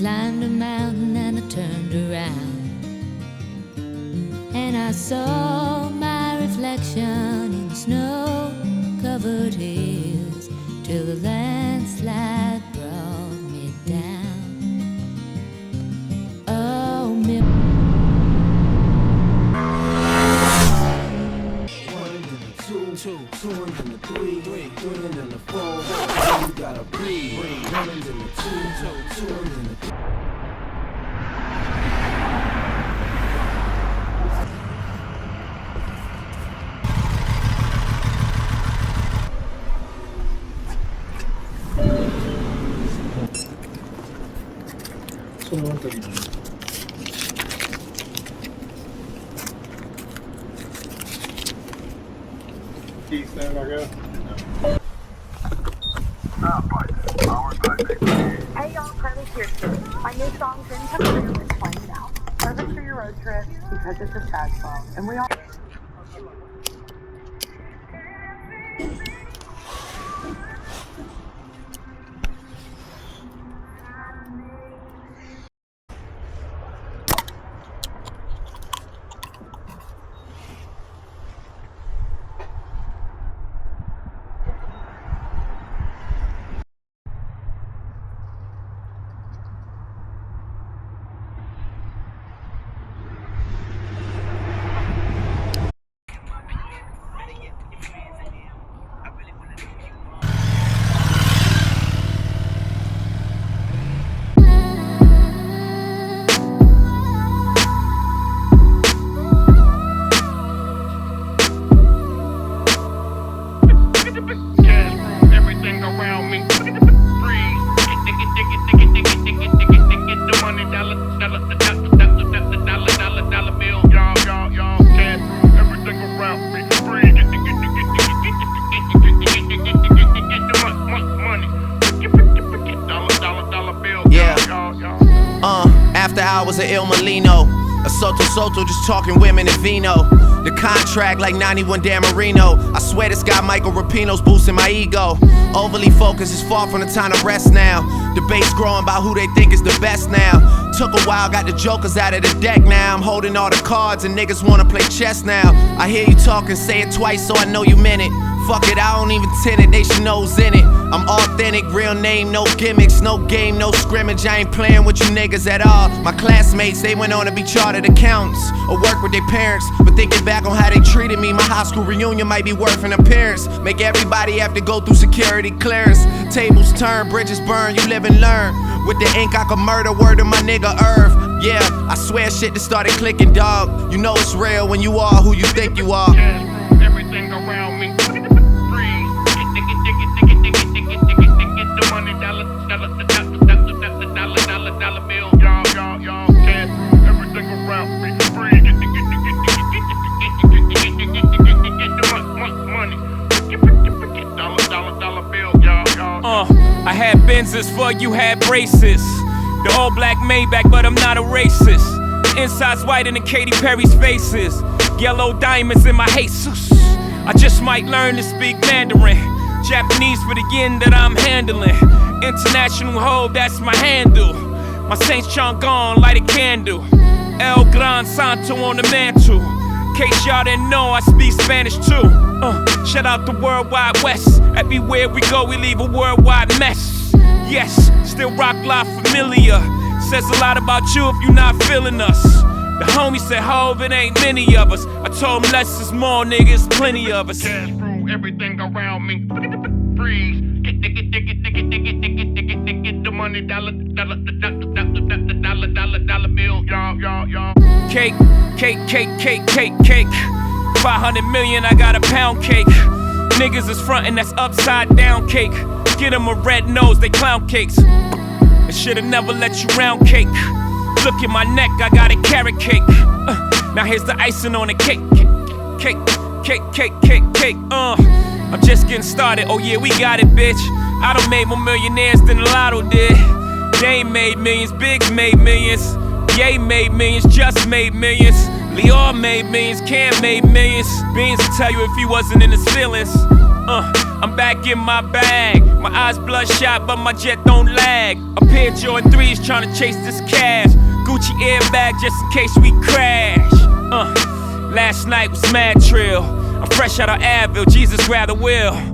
climbed a mountain and I turned around, and I saw my reflection in the snow-covered hills till the landslide brought me down. Oh, me. Two and then the three and then the four. You gotta breathe. One and then the two and then the three. Stand back up. Hey y'all, Carly Pearson. My new song, Dreams Have a Room, is playing now. Perfect for your road trip because it's a sad song. And we all... After hours of Il Molino, a Soto just talking women and vino. The contract like 91 Dan Marino. I swear this guy Michael Rapino's boosting my ego. Overly focused is far from the time to rest now. Debates growing about who they think is the best now. Took a while, got the jokers out of the deck now. I'm holding all the cards and niggas wanna play chess now. I hear you talking, say it twice so I know you meant it. Fuck it, I don't even tint it, they should know who's in it. I'm authentic, real name, no gimmicks, no game, no scrimmage. I ain't playing with you niggas at all. My classmates, they went on to be chartered accountants or work with their parents. But thinking back on how they treated me, my high school reunion might be worth an appearance. Make everybody have to go through security clearance. Tables turn, bridges burn, you live and learn. With the ink I could murder, word of my nigga Irv. Yeah, I swear shit just started clicking, dog. You know it's real when you are who you think you are. Everything around me. I had Benzes for you had braces. The all black Maybach, but I'm not a racist. Inside's whiter than Katy Perry's faces. Yellow diamonds in my Jesus. I just might learn to speak Mandarin. Japanese for the yen that I'm handling. International hoe, that's my handle. My Saint Chang'an, light a candle. El Gran Santo on the mantle. Case y'all didn't know, I speak Spanish too. Shout out the Worldwide West. Everywhere we go, we leave a worldwide mess. Yes, still rock live familiar. Says a lot about you if you're not feeling us. The homie said, Hov, it ain't many of us. I told him less is more, niggas, plenty of us. Everything around me. Freeze. Get the money, dollar bill. Y'all. Cake. 500 million, I got a pound cake. Niggas is frontin', that's upside down cake. Get them a red nose, they clown cakes. I should've never let you round cake. Look at my neck, I got a carrot cake. Now here's the icing on the cake. Cake. I'm just getting started, oh yeah, we got it, bitch. I done made more millionaires than the lotto did. They made millions, Biggs made millions. Ye made millions, Just made millions. Lior made millions, Cam made millions. Beans will tell you if he wasn't in his feelings. I'm back in my bag. My eyes bloodshot, but my jet don't lag. A pair of Jordan 3s tryna chase this cash. Gucci airbag just in case we crash. Last night was mad trill. I'm fresh out of Advil, Jesus grab the wheel.